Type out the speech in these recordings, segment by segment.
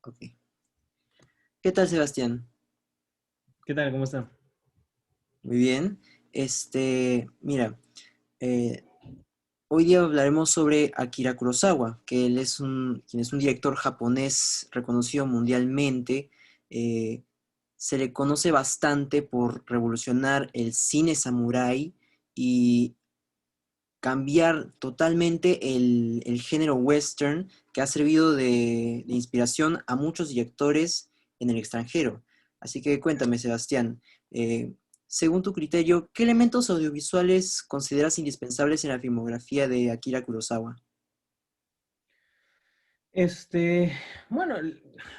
Ok. ¿Qué tal, Sebastián? ¿Qué tal? ¿Cómo está? Muy bien. Mira, eh, hoy día hablaremos sobre Akira Kurosawa, que quien es un director japonés reconocido mundialmente. Eh, Se le conoce bastante por revolucionar el cine samurái y cambiar totalmente el género western que ha servido de inspiración a muchos directores en el extranjero. Así que cuéntame, Sebastián, eh, según tu criterio, ¿qué elementos audiovisuales consideras indispensables en la filmografía de Akira Kurosawa? Este, bueno,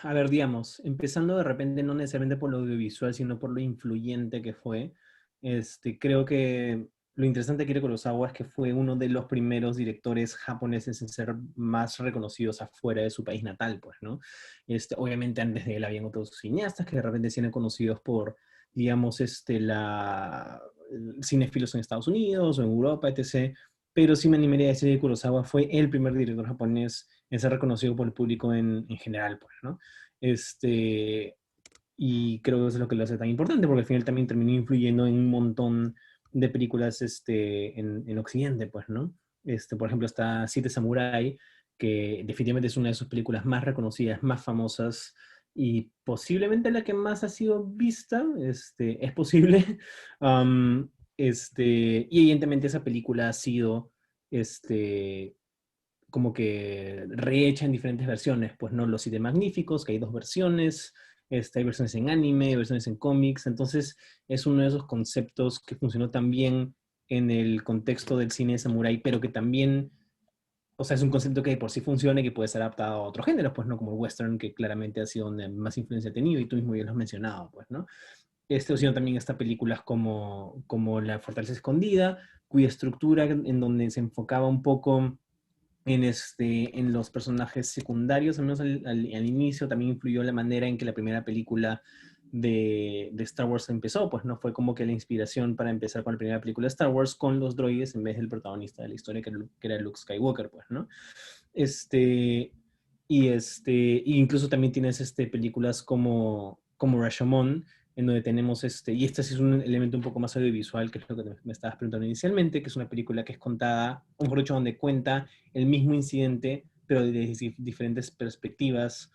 a ver, digamos, empezando de repente no necesariamente por lo audiovisual, sino por lo influyente que fue. Creo que lo interesante de Akira Kurosawa es que fue uno de los primeros directores japoneses en ser más reconocidos afuera de su país natal, pues, ¿no? Obviamente antes de él habían otros cineastas que de repente sí eran conocidos por, digamos, cinéfilos en Estados Unidos o en Europa, etc. Pero sí me animaría a decir que Kurosawa fue el primer director japonés en ser reconocido por el público en general, pues, ¿no? Este, y creo que eso es lo que lo hace tan importante, porque al final también terminó influyendo en un montón de películas en Occidente, pues, ¿no? Por ejemplo, está Siete Samurai, que definitivamente es una de sus películas más reconocidas, más famosas, y posiblemente la que más ha sido vista, es posible. Um, y evidentemente esa película ha sido, este, como que rehecha en diferentes versiones, pues no los Siete Magníficos, que hay dos versiones, hay versiones en anime, versiones en cómics, entonces es uno de esos conceptos que funcionó también en el contexto del cine samurai, pero que también, o sea, es un concepto que por sí funciona y que puede ser adaptado a otros géneros, pues no como el western, que claramente ha sido donde más influencia ha tenido, y tú mismo ya lo has mencionado, pues, ¿no? Sino también está películas como La Fortaleza Escondida, cuya estructura en donde se enfocaba un poco en los personajes secundarios, al menos al inicio, también influyó la manera en que la primera película de Star Wars empezó, pues no fue como que la inspiración para empezar con la primera película de Star Wars con los droides en vez del protagonista de la historia que era Luke Skywalker, pues, ¿no? Este, y incluso también tienes películas como Rashomon, en donde tenemos y este sí es un elemento un poco más audiovisual, que es lo que me estabas preguntando inicialmente, que es una película que es contada, un mejor dicho, donde cuenta el mismo incidente, pero desde diferentes perspectivas,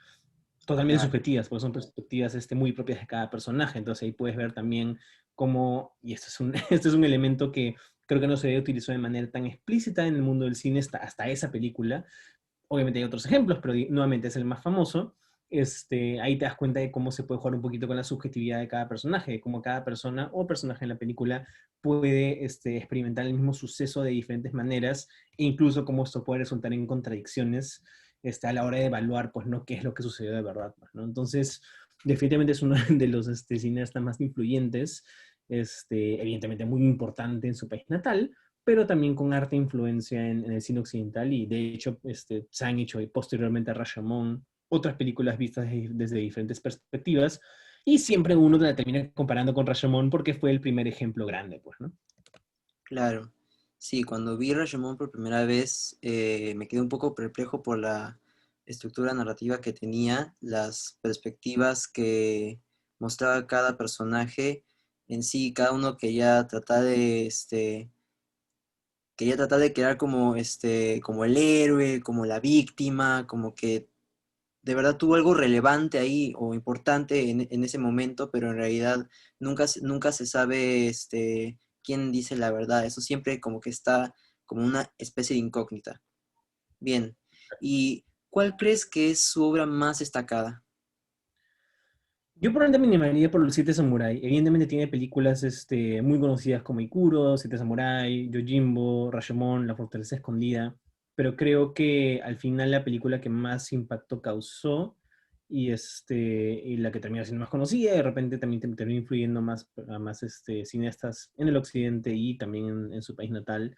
totalmente Claro. subjetivas, porque son perspectivas muy propias de cada personaje. Entonces ahí puedes ver también cómo, y este es un elemento que creo que no se utilizó de manera tan explícita en el mundo del cine hasta esa película. Obviamente hay otros ejemplos, pero nuevamente es el más famoso. Ahí te das cuenta de cómo se puede jugar un poquito con la subjetividad de cada personaje, de cómo cada persona o personaje en la película puede experimentar el mismo suceso de diferentes maneras, e incluso cómo esto puede resultar en contradicciones a la hora de evaluar, pues, ¿no? qué es lo que sucedió de verdad, pues, ¿no? Entonces, definitivamente es uno de los cineastas más influyentes, evidentemente muy importante en su país natal, pero también con harta influencia en el cine occidental, y de hecho se han hecho posteriormente a Rashomon otras películas vistas desde diferentes perspectivas, y siempre uno la termina comparando con Rashomon porque fue el primer ejemplo grande, pues, ¿no? Claro, sí, cuando vi Rashomon por primera vez me quedé un poco perplejo por la estructura narrativa que tenía, las perspectivas que mostraba cada personaje en sí, cada uno quería tratar de crear como como el héroe, como la víctima, como que de verdad tuvo algo relevante ahí o importante en ese momento, pero en realidad nunca se sabe quién dice la verdad. Eso siempre como que está como una especie de incógnita. Bien. ¿Y cuál crees que es su obra más destacada? Yo probablemente me animaría por los Siete Samurai. Evidentemente tiene películas muy conocidas como Ikuro, Siete Samurai, Yojimbo, Rashomon, La Fortaleza Escondida, pero creo que al final la película que más impacto causó, y la que terminó siendo más conocida, de repente también terminó influyendo más a más cineastas en el occidente y también en su país natal,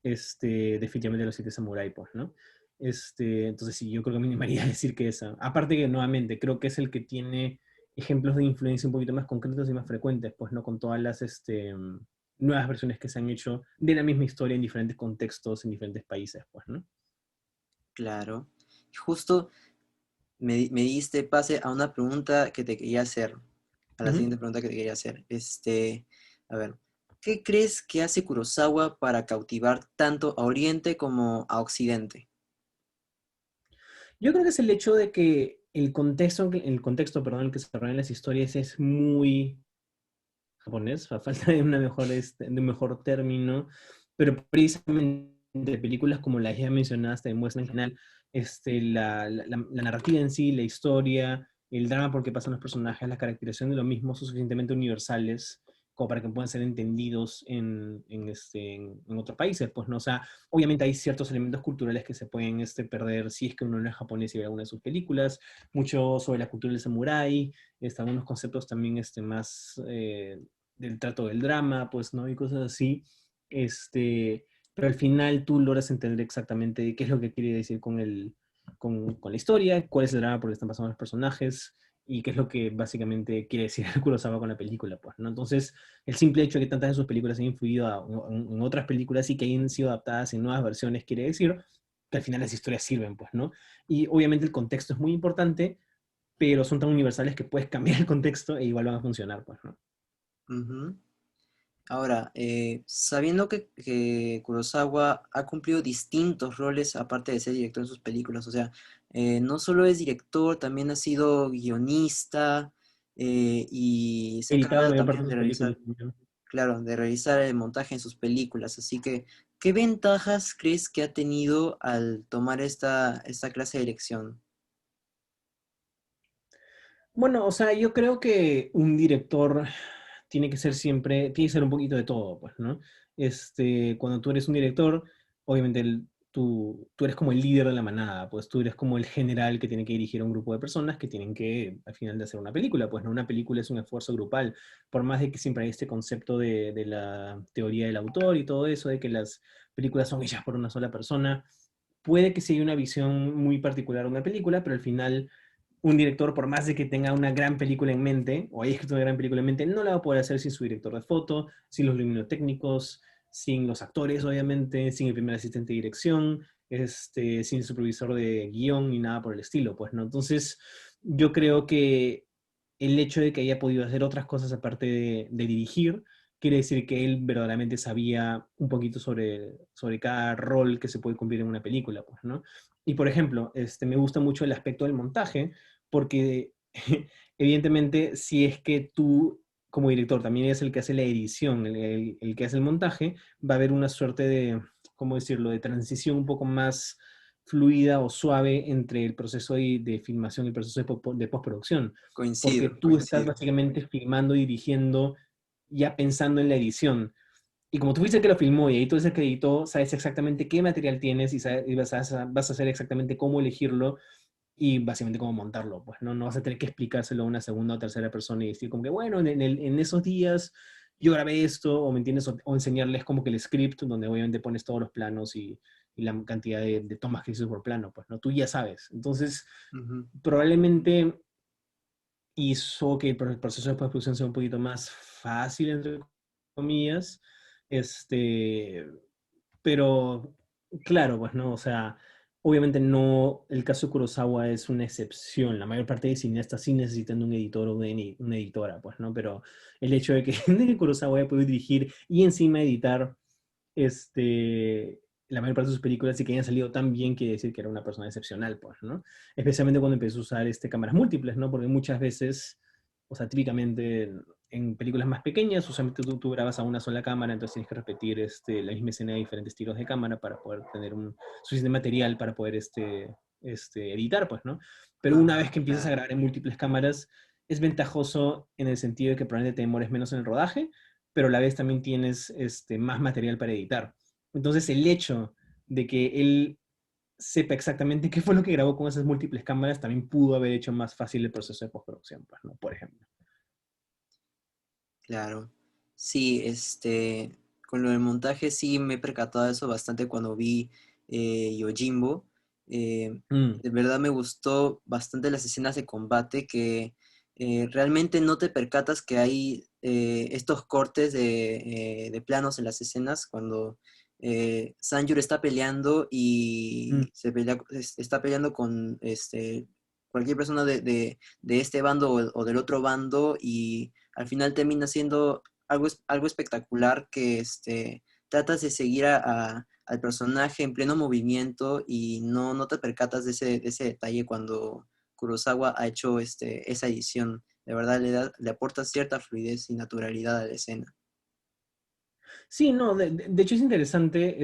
definitivamente los Siete Samurai, pues, ¿no? Entonces sí, yo creo que me animaría a decir que esa. Aparte que nuevamente creo que es el que tiene ejemplos de influencia un poquito más concretos y más frecuentes, pues, ¿no? Con todas las nuevas versiones que se han hecho de la misma historia en diferentes contextos, en diferentes países, pues, ¿no? Claro. Justo me diste pase a una pregunta que te quería hacer, a la Ujú. siguiente pregunta que te quería hacer. A ver, ¿qué crees que hace Kurosawa para cautivar tanto a Oriente como a Occidente? Yo creo que es el hecho de que el contexto, perdón, en el que se desarrollan las historias es muy japonés, a falta de, de un mejor término, pero precisamente películas como las ya mencionadas te demuestran en general la narrativa en sí, la historia, el drama por qué pasan los personajes, la caracterización de lo mismo son suficientemente universales como para que puedan ser entendidos en otros países, pues, ¿no? O sea, obviamente hay ciertos elementos culturales que se pueden perder si es que uno no es japonés y ve alguna de sus películas, mucho sobre la cultura del samurái, algunos conceptos también más del trato del drama, pues, ¿no? Y cosas así. Pero al final tú logras entender exactamente qué es lo que quiere decir con la historia, cuál es el drama por el que están pasando los personajes y qué es lo que básicamente quiere decir el Kurosawa con la película, pues, ¿no? Entonces, el simple hecho de que tantas de sus películas han influido en otras películas y que hayan sido adaptadas en nuevas versiones quiere decir que al final las historias sirven, pues, ¿no? Y obviamente el contexto es muy importante, pero son tan universales que puedes cambiar el contexto e igual van a funcionar, pues, ¿no? Ujú. Ahora, sabiendo que Kurosawa ha cumplido distintos roles aparte de ser director en sus películas, o sea, no solo es director, también ha sido guionista y se ha Editado la encargado mayor parte también de de sus películas. realizar, claro, de realizar el montaje en sus películas. Así que, ¿qué ventajas crees que ha tenido al tomar esta clase de dirección? Bueno, o sea, yo creo que un director tiene que ser siempre, tiene que ser un poquito de todo, pues, ¿no? Cuando tú eres un director, obviamente tú eres como el líder de la manada, pues tú eres como el general que tiene que dirigir a un grupo de personas que tienen que, al final de hacer una película, pues, ¿no? Una película es un esfuerzo grupal, por más de que siempre hay este concepto de la teoría del autor y todo eso, de que las películas son hechas por una sola persona, puede que sí haya una visión muy particular de una película, pero al final un director, por más de que tenga una gran película en mente, o haya escrito una gran película en mente, no la va a poder hacer sin su director de foto, sin los luminotécnicos, sin los actores, obviamente, sin el primer asistente de dirección, sin el supervisor de guión ni nada por el estilo, pues, ¿no? Entonces, yo creo que el hecho de que haya podido hacer otras cosas aparte de dirigir, quiere decir que él verdaderamente sabía un poquito sobre cada rol que se puede cumplir en una película, pues, ¿no? Y por ejemplo, me gusta mucho el aspecto del montaje, porque evidentemente si es que tú como director también eres el que hace la edición, el que hace el montaje, va a haber una suerte de, ¿cómo decirlo?, de transición un poco más fluida o suave entre el proceso de filmación y el proceso de postproducción, porque Coincido, tú estás coincido. básicamente filmando y dirigiendo ya pensando en la edición. Y como tú fuiste el que lo filmó y ahí tú eres el que editó, sabes exactamente qué material tienes y vas a saber exactamente cómo elegirlo y básicamente cómo montarlo, pues no vas a tener que explicárselo a una segunda o tercera persona y decir como que, bueno, en esos días yo grabé esto, o me entiendes, o enseñarles como que el script, donde obviamente pones todos los planos y la cantidad de tomas que hiciste por plano, pues no, tú ya sabes. Entonces, Ujú. probablemente hizo que el proceso de postproducción sea un poquito más fácil, entre comillas, este, pero claro, pues no, o sea, obviamente no, el caso de Kurosawa es una excepción. La mayor parte de cineastas sí necesitan un editor o una editora, pues, ¿no? Pero el hecho de que, de que Kurosawa haya podido dirigir y encima editar la mayor parte de sus películas y que hayan salido tan bien quiere decir que era una persona excepcional, pues, ¿no? Especialmente cuando empezó a usar cámaras múltiples, ¿no? Porque muchas veces, o sea, típicamente en películas más pequeñas, usualmente tú grabas a una sola cámara, entonces tienes que repetir la misma escena de diferentes tiros de cámara para poder tener un suficiente material para poder editar, pues, ¿no? Pero una vez Ah, que empiezas a claro. grabar en múltiples cámaras, es ventajoso en el sentido de que probablemente te demores menos en el rodaje, pero a la vez también tienes más material para editar. Entonces, el hecho de que él sepa exactamente qué fue lo que grabó con esas múltiples cámaras también pudo haber hecho más fácil el proceso de postproducción, pues, ¿no? Por ejemplo. Claro. Sí, con lo del montaje sí me he percatado de eso bastante cuando vi Yojimbo. Mm, De verdad me gustó bastante las escenas de combate que realmente no te percatas que hay estos cortes de planos en las escenas cuando Sanjuro está peleando y mm, está peleando con cualquier persona de este bando o del otro bando y al final termina siendo algo espectacular que tratas de seguir al personaje en pleno movimiento y no te percatas de ese detalle cuando Kurosawa ha hecho esa edición. De verdad le aporta cierta fluidez y naturalidad a la escena. Sí, no, de hecho es interesante,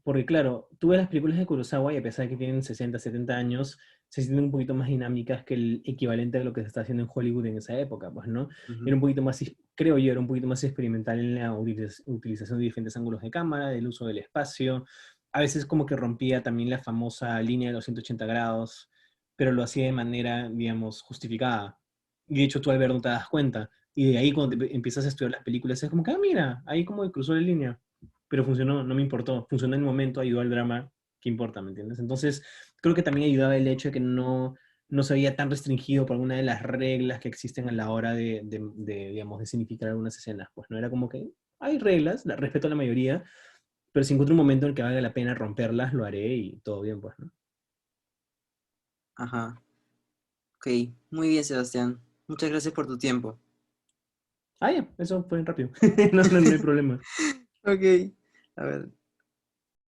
porque claro, tú ves las películas de Kurosawa y a pesar de que tienen 60, 70 años, se sienten un poquito más dinámicas que el equivalente a lo que se está haciendo en Hollywood en esa época, pues, ¿no? Era Ujú. un poquito más, creo yo, era un poquito más experimental en la utilización de diferentes ángulos de cámara, del uso del espacio. A veces como que rompía también la famosa línea de los 180 grados, pero lo hacía de manera, digamos, justificada. Y de hecho tú al ver no te das cuenta. Y de ahí cuando empiezas a estudiar las películas es como que, ah, mira, ahí como que cruzó la línea. Pero funcionó, no me importó. Funcionó en el momento, ayudó al drama, ¿qué importa, me entiendes? Entonces, creo que también ayudaba el hecho de que no se veía tan restringido por alguna de las reglas que existen a la hora digamos, de significar algunas escenas. Pues no era como que hay reglas, respeto a la mayoría, pero si encuentro un momento en el que valga la pena romperlas, lo haré y todo bien, pues, ¿no? Ajá. Ok, muy bien, Sebastián. Muchas gracias por tu tiempo. Ah, ya, eso fue rápido. No hay problema. Ok, a ver.